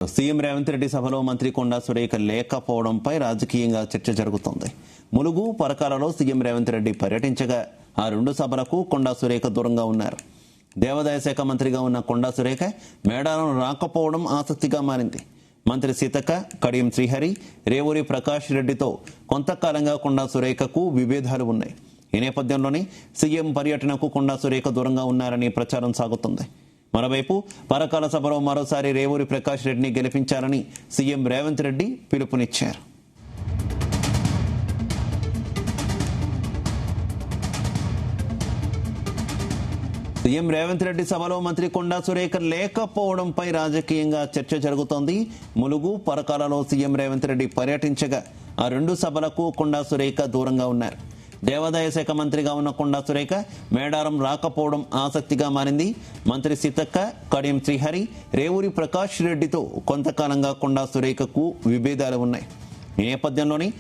CM Revanth Reddy సభలో మంత్రి కొండా సురేఖ లేకపోవడంపై రాజకీయంగా చర్చ జరుగుతోంది. ములుగు, పరకాలలో సీఎం రేవంత్ రెడ్డి పర్యటించగా ఆ రెండు సభలకు కొండా సురేఖ దూరంగా ఉన్నారు. దేవాదాయ శాఖ మంత్రిగా ఉన్న కొండా సురేఖ మేడారం రాకపోవడం ఆసక్తిగా మారింది. మంత్రి సీతక్క, కడియం శ్రీహరి, రేవూరి ప్రకాష్ రెడ్డితో కొంతకాలంగా కొండా సురేఖకు విభేదాలు ఉన్నాయి. ఈ నేపథ్యంలోనే సీఎం పర్యటనకు కొండా సురేఖ దూరంగా ఉన్నారని ప్రచారం సాగుతుంది. మరోవైపు పరకాల సభలో మరోసారి రేవూరి ప్రకాష్ రెడ్డిని గెలిపించాలని సీఎం రేవంత్ రెడ్డి పిలుపునిచ్చారు. సీఎం రేవంత్ రెడ్డి సభలో మంత్రి కొండా సురేఖ లేకపోవడంపై రాజకీయంగా చర్చ జరుగుతోంది. ములుగు, పరకాలలో సీఎం రేవంత్ రెడ్డి పర్యటించగా ఆ రెండు సభలకు కొండా సురేఖ దూరంగా ఉన్నారు. దేవాదాయ శాఖ మంత్రిగా ఉన్న కొండా సురేఖ మేడారం రాకపోవడం ఆసక్తిగా మారింది. మంత్రి సీతక్క, కడియం శ్రీహరి, రేవూరి ప్రకాష్ రెడ్డితో కొంతకాలంగా కొండా సురేఖకు విభేదాలు ఉన్నాయి. ఈ నేపథ్యంలోనే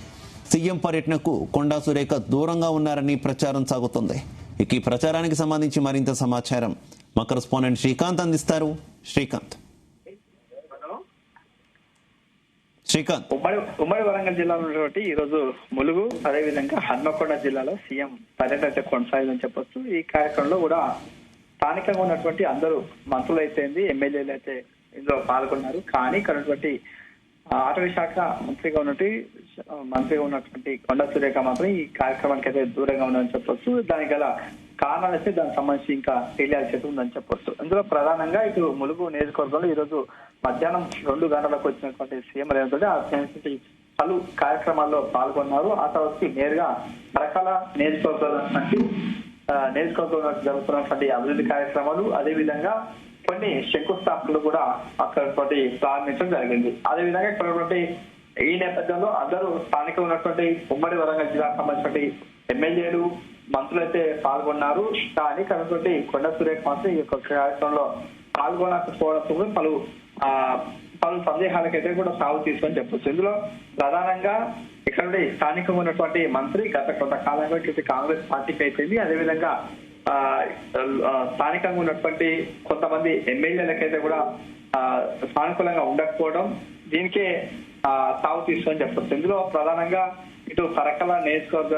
సీఎం పర్యటనకు కొండా సురేఖ దూరంగా ఉన్నారని ప్రచారం సాగుతోంది. ఇక ఈ ప్రచారానికి సంబంధించి మరింత సమాచారం మా కరెస్పాండెంట్ శ్రీకాంత్ అందిస్తారు. శ్రీకాంత్. ఉమ్మడి వరంగల్ జిల్లాలో ఉన్నటువంటి ఈ రోజు ములుగు, అదేవిధంగా హన్మకొండ జిల్లాలో సీఎం పర్యటన కొనసాగిందని చెప్పొచ్చు. ఈ కార్యక్రమంలో కూడా స్థానికంగా ఉన్నటువంటి అందరూ మంత్రులు అయితే ఎమ్మెల్యేలు అయితే ఇందులో పాల్గొన్నారు. కానీ ఇక్కడ ఉన్నటువంటి అటవీ శాఖ మంత్రిగా ఉన్నటువంటి కొండా సురేఖ మాత్రం ఈ కార్యక్రమానికి అయితే దూరంగా ఉందని చెప్పొచ్చు. దానికి గల కారణాలు అయితే దానికి సంబంధించి ఇంకా తెలియాల్సి ఉందని చెప్పొచ్చు. ఇందులో ప్రధానంగా ఇటు ములుగు నియోజకవర్గంలో ఈ రోజు మధ్యాహ్నం 2 గంటలకు వచ్చినటువంటి సీఎం రేవంత్ రెడ్డి ఆ పలు కార్యక్రమాల్లో పాల్గొన్నారు. ఆ తర్వాత నేరుగా పరకాల నియోజకవర్గంలో జరుగుతున్నటువంటి అభివృద్ధి కార్యక్రమాలు, అదేవిధంగా కొన్ని శంకుస్థాపనలు కూడా అక్కడ ప్రారంభించడం జరిగింది. అదేవిధంగా ఇక్కడ ఈ నేపథ్యంలో అందరూ స్థానికంగా ఉన్నటువంటి ఉమ్మడి వరంగల్ జిల్లాకు సంబంధించినటువంటి ఎమ్మెల్యేలు, మంత్రులు అయితే పాల్గొన్నారు. కానీ ఇక్కడ కొండా సురేఖ మాత్రం ఈ యొక్క కార్యక్రమంలో పాల్గొనకపోవడంతో పలు సందేహాలకైతే కూడా సాగు తీసుకొని చెప్పొచ్చు. ఇందులో ప్రధానంగా ఇక్కడ స్థానికంగా ఉన్నటువంటి మంత్రి గత కొంతకాలంగా కాంగ్రెస్ పార్టీకి అయిపోయింది. అదేవిధంగా స్థానికంగా ఉన్నటువంటి కొంతమంది ఎమ్మెల్యేలకైతే కూడా సానుకూలంగా ఉండకపోవడం, దీనికే సాగు తీసుకొని చెప్పొచ్చు. ఇందులో ప్రధానంగా ఇటు పరకాల నియోజకవర్గ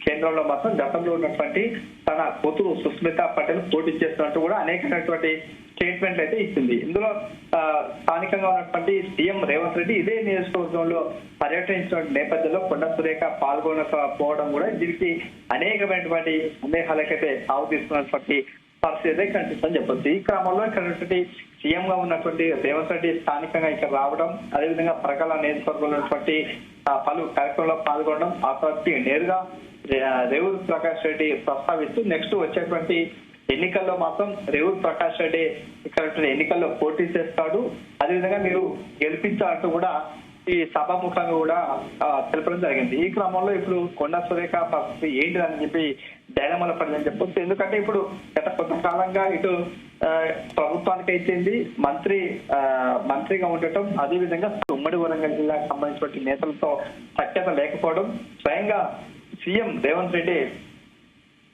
కేంద్రంలో మాత్రం గతంలో ఉన్నటువంటి తన కూతురు సుస్మిత పటేల్ పోటీ చేస్తున్నట్టు కూడా అనేకమైనటువంటి స్టేట్మెంట్లు అయితే ఇచ్చింది. ఇందులో స్థానికంగా ఉన్నటువంటి సీఎం రేవంత్ రెడ్డి ఇదే నియోజకవర్గంలో పర్యటించిన నేపథ్యంలో కొండా సురేఖ పాల్గొనకపోవడం కూడా దీనికి అనేకమైనటువంటి సందేహాలకైతే సాగు తీసుకున్నటువంటి పరిస్థితి కనిపిస్తుందని చెప్పొచ్చు. ఈ క్రమంలో ఇక్కడ సీఎం గా ఉన్నటువంటి రేవంత్ రెడ్డి స్థానికంగా ఇక్కడ రావడం, అదేవిధంగా పరకాల నియోజకవర్గంలో ఉన్నటువంటి పలు కార్యక్రమంలో పాల్గొనడం, ఆ తర్వాత నేరుగా రేవూరి ప్రకాష్ రెడ్డి ప్రస్తావిస్తూ నెక్స్ట్ వచ్చేటువంటి ఎన్నికల్లో మాత్రం రేవూరి ప్రకాష్ రెడ్డి ఇక్కడ ఎన్నికల్లో పోటీ చేస్తాడు, అదేవిధంగా మీరు గెలిపించాలంటూ కూడా ఈ సభాముఖంగా కూడా తెలపడం జరిగింది. ఈ క్రమంలో ఇప్పుడు కొండా సురేఖ పరిస్థితి ఏంటిదని చెప్పి డైలమాలో పడిందని చెప్పొచ్చు. ఎందుకంటే ఇప్పుడు గత కొంతకాలంగా ఇటు ప్రభుత్వానికి అయితేంది మంత్రిగా ఉండటం, అదేవిధంగా ఉమ్మడి వరంగల్ జిల్లాకు సంబంధించిన నేతలతో సఖ్యత లేకపోవడం, స్వయంగా సీఎం రేవంత్ రెడ్డి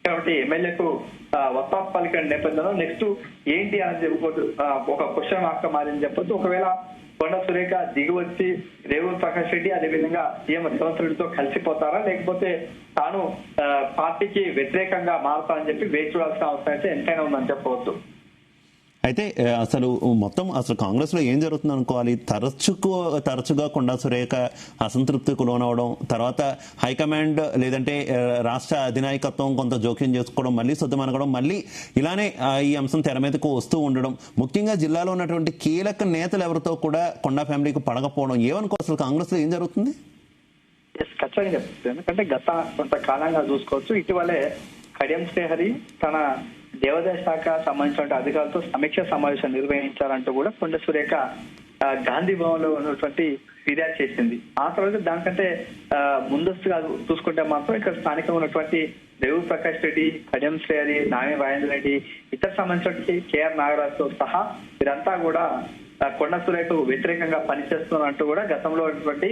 కాబట్టి ఎమ్మెల్యేకు వత్తాసు పలికిన నేపథ్యంలో నెక్స్ట్ ఏంటి అని ఒక క్వశ్చన్ మార్క్ మారింది చెప్పొచ్చు. ఒకవేళ కొండా సురేఖ దిగి వచ్చి రేవూరి ప్రకాష్ రెడ్డి అదేవిధంగా సీఎం రేవంత్ రెడ్డితో కలిసిపోతారా, లేకపోతే తాను పార్టీకి వ్యతిరేకంగా మారుతానని చెప్పి వేచి చూడాల్సిన అవసరం అయితే ఎంతైనా ఉందని చెప్పవచ్చు. అయితే అసలు కాంగ్రెస్ లో ఏం జరుగుతుంది అనుకోవాలి? తరచుగా కొండా సురేఖ అసంతృప్తికి లోనవడం, తర్వాత హైకమాండ్ లేదంటే రాష్ట్ర అధినాయకత్వం కొంత జోక్యం చేసుకోవడం, మళ్ళీ సొద్దుమనగడం, మళ్ళీ ఇలానే ఈ అంశం తెర మీదకు వస్తూ ఉండడం, ముఖ్యంగా జిల్లాలో ఉన్నటువంటి కీలక నేతలు ఎవరితో కూడా కొండా ఫ్యామిలీకి పడకపోవడం, ఏమనుకో అసలు కాంగ్రెస్ లో ఏం జరుగుతుంది? ఖచ్చితంగా చెప్తుంది. ఎందుకంటే గత కొంతకాలంగా చూసుకోవచ్చు, ఇటీవలే కడియం శ్రీహరి తన దేవాదాయ శాఖ సంబంధించిన అధికారులతో సమీక్ష సమావేశం నిర్వహించాలంటూ కూడా కొండా సురేఖ గాంధీ భవన్ లో ఉన్నటువంటి ఫిర్యాదు చేసింది. ఆ తర్వాత దానికంటే ముందస్తుగా చూసుకుంటే మాత్రం ఇక్కడ స్థానికంగా ఉన్నటువంటి రేవూరి ప్రకాష్ రెడ్డి, కడియం శ్రీహరి, నామి రాజేంద్ర రెడ్డి, ఇతర సంబంధించినటువంటి కేఆర్ నాగరాజుతో సహా వీరంతా కూడా కొండా సురేఖకు వ్యతిరేకంగా పనిచేస్తున్నట్టు కూడా గతంలో ఉన్నటువంటి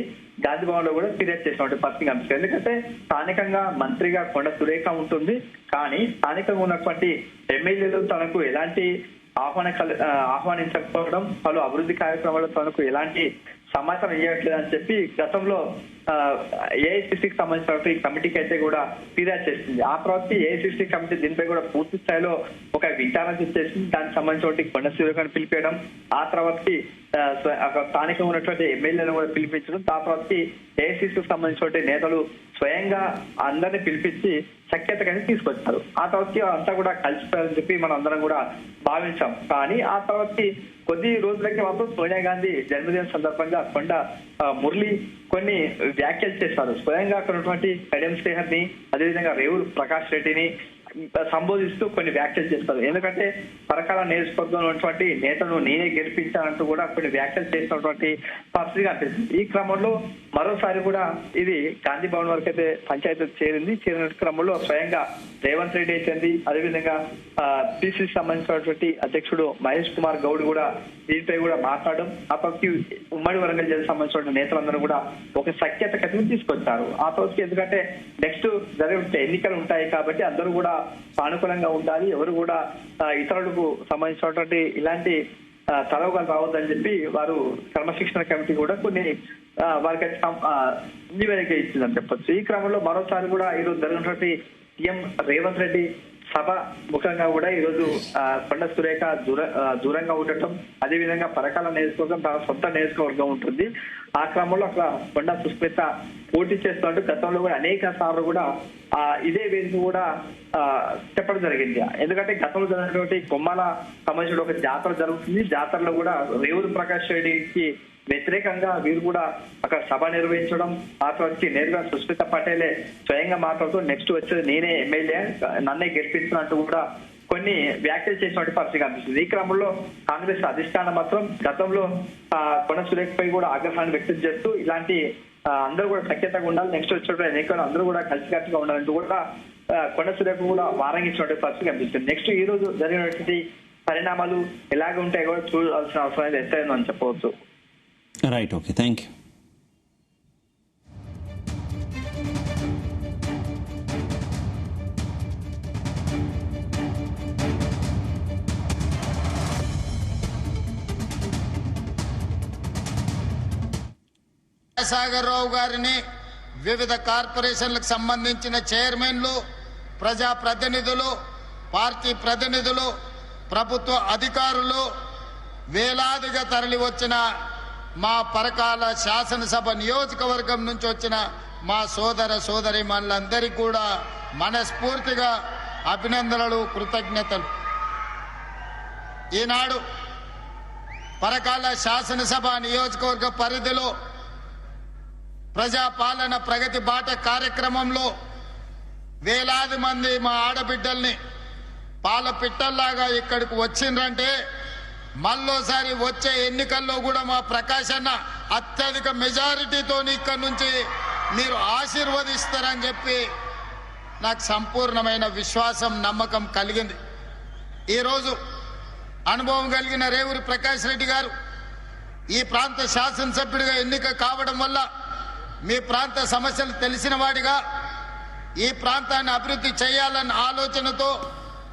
గాంధీ భవన్ లో కూడా ఫిర్యాదు చేసినటువంటి పరిస్థితి కనిపిస్తుంది. ఎందుకంటే స్థానికంగా మంత్రిగా కొండా సురేఖ ఉంటుంది, కానీ స్థానికంగా ఉన్నటువంటి ఎమ్మెల్యేలు తనకు ఎలాంటి ఆహ్వానించకపోవడం, పలు అభివృద్ధి కార్యక్రమాల్లో తనకు ఎలాంటి సమాచారం ఇవ్వట్లేదని చెప్పి గతంలో ఏఐసిసికి సంబంధించిన కమిటీకి అయితే కూడా ఫిర్యాదు చేసింది. ఆ తర్వాత ఏఐసిసి కమిటీ దీనిపై కూడా పూర్తి స్థాయిలో ఒక విచారణ చేసింది. దానికి సంబంధించిన కొండ సురేఖను పిలిపేయడం, ఆ తర్వాతకి స్థానికంగా ఉన్నటువంటి ఎమ్మెల్యేలను కూడా పిలిపించడం, ఆ తర్వాతకి ఏఐసిసికి సంబంధించిన నేతలు స్వయంగా అందరినీ పిలిపించి సఖ్యతగా తీసుకొచ్చారు. ఆ తర్వాత అంతా కూడా కలిసిపోయారని చెప్పి మనం అందరం కూడా భావించాం. కానీ ఆ తర్వాత కొద్ది రోజులకి మాత్రం సోనియా గాంధీ జన్మదినం సందర్భంగా కొండ మురళి కొన్ని వ్యాఖ్యలు చేశారు. స్వయంగా అక్కడ ఉన్నటువంటి కడియం శ్రీహర్ ని, అదేవిధంగా రేవూరు ప్రకాష్ రెడ్డిని సంబోధిస్తూ కొన్ని వ్యాఖ్యలు చేస్తారు. ఎందుకంటే పరకాల నియోజకవర్గంలో ఉన్నటువంటి నేతను నేనే గెలిపించానంటూ కూడా కొన్ని వ్యాఖ్యలు చేసినటువంటి పరిస్థితి కనిపిస్తుంది. ఈ క్రమంలో మరోసారి కూడా ఇది గాంధీ భవన్ వరకు అయితే పంచాయతీ చేరిన క్రమంలో స్వయంగా రేవంత్ రెడ్డి అయితేంది, అదేవిధంగా పిసిసి సంబంధించినటువంటి అధ్యక్షుడు మహేష్ కుమార్ గౌడ్ కూడా దీనిపై కూడా మాట్లాడడం, ఆ తర్వాత ఉమ్మడి వరంగల్ జిల్లా సంబంధించిన నేతలందరూ కూడా ఒక సఖ్యత కథను తీసుకొచ్చారు. ఆ తర్వాత ఎందుకంటే నెక్స్ట్ జరిగే ఎన్నికలు ఉంటాయి కాబట్టి అందరూ కూడా సానుకూలంగా ఉండాలి, ఎవరు కూడా ఇతరులకు సంబంధించినటువంటి ఇలాంటి తలవగాలు రావద్దని చెప్పి వారు క్రమశిక్షణ కమిటీ కూడా కొన్ని వారికి నివేదిక ఇచ్చిందని చెప్పొచ్చు. ఈ క్రమంలో మరోసారి కూడా ఈరోజు జరిగినటువంటి సీఎం రేవంత్ రెడ్డి సభ ముఖంగా కూడా ఈరోజు కొండ సురేఖ దూరంగా ఉండటం, అదేవిధంగా పరకాల నియోజకవర్గం తన సొంత నియోజకవర్గం ఉంటుంది. ఆ క్రమంలో అక్కడ కొండ సుస్మిత పోటీ చేస్తున్నట్టు గతంలో కూడా అనేక సార్లు కూడా ఇదే వేదిక కూడా చెప్పడం జరిగింది. ఎందుకంటే గతంలో జరిగినటువంటి కొమ్మాల సంబంధించిన ఒక జాతర జరుగుతుంది. జాతరలో కూడా రేవూరు ప్రకాష్ రెడ్డికి వ్యతిరేకంగా వీరు కూడా అక్కడ సభ నిర్వహించడం, ఆ తర్వాత నేరుగా సుస్మిత పటేలే స్వయంగా మాట్లాడుతూ నెక్స్ట్ వచ్చేది నేనే ఎమ్మెల్యే, నన్నే గెలిపిస్తున్నట్టు కూడా కొన్ని వ్యాఖ్యలు చేసినటువంటి పరిస్థితి కనిపిస్తుంది. ఈ క్రమంలో కాంగ్రెస్ అధిష్టానం మాత్రం గతంలో కొండ సురేఖపై కూడా ఆగ్రహాన్ని వ్యక్తం చేస్తూ ఇలాంటి అందరూ కూడా సఖ్యతగా ఉండాలి, నెక్స్ట్ వచ్చేటువంటి ఎన్నికలు అందరూ కూడా కలిసికట్టుగా ఉండాలంటూ కూడా కొండ సురేఖ కూడా వారంగించినటువంటి పరిస్థితి కనిపిస్తుంది. నెక్స్ట్ ఈ రోజు జరిగినటువంటి పరిణామాలు ఎలాగ ఉంటాయో కూడా చూడాల్సిన అవసరం అయితే ఎంతైందని చెప్పవచ్చు. Right, okay, thank you. Sagar Rao గారిని, వివిధ కార్పొరేషన్లకు సంబంధించిన చైర్మన్లు, ప్రజాప్రతినిధులు, పార్టీ ప్రతినిధులు, ప్రభుత్వ అధికారులు, వేలాదిగా తరలి వచ్చిన మా పరకాల శాసనసభ నియోజకవర్గం నుంచి వచ్చిన మా సోదర సోదరీమణులందరికీ కూడా మనస్ఫూర్తిగా అభినందనలు, కృతజ్ఞతలు. ఈనాడు పరకాల శాసనసభ నియోజకవర్గ పరిధిలో ప్రజాపాలన ప్రగతి బాట కార్యక్రమంలో వేలాది మంది మా ఆడబిడ్డల్ని పాల పిట్టల్లాగా ఇక్కడికి వచ్చిండ్రంటే మళ్ళోసారి వచ్చే ఎన్నికల్లో కూడా మా ప్రకాష్ అన్న అత్యధిక మెజారిటీతో ఇక్కడి నుంచి మీరు ఆశీర్వదిస్తారని చెప్పి నాకు సంపూర్ణమైన విశ్వాసం, నమ్మకం కలిగింది. ఈరోజు అనుభవం కలిగిన రేవూరి ప్రకాష్ రెడ్డి గారు ఈ ప్రాంత శాసనసభ్యుడిగా ఎన్నిక కావడం వల్ల మీ ప్రాంత సమస్యలు తెలిసిన వాడిగా ఈ ప్రాంతాన్ని అభివృద్ధి చేయాలన్న ఆలోచనతో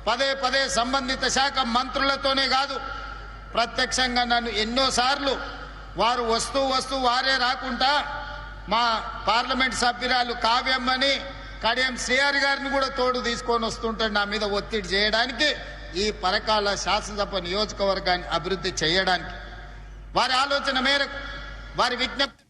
పదే పదే సంబంధిత శాఖ మంత్రులతోనే కాదు, ప్రత్యక్షంగా నన్ను ఎన్నోసార్లు వారు వస్తూ వారే రాకుండా మా పార్లమెంట్ సభ్యురాలు కావ్యమ్మని, కడియం శ్రీహరి గారిని కూడా తోడు తీసుకొని వస్తుంటే నా మీద ఒత్తిడి చేయడానికి, ఈ పరకాల శాసనసభ నియోజకవర్గాన్ని అభివృద్ధి చేయడానికి వారి ఆలోచన మేరకు, వారి విజ్ఞప్తి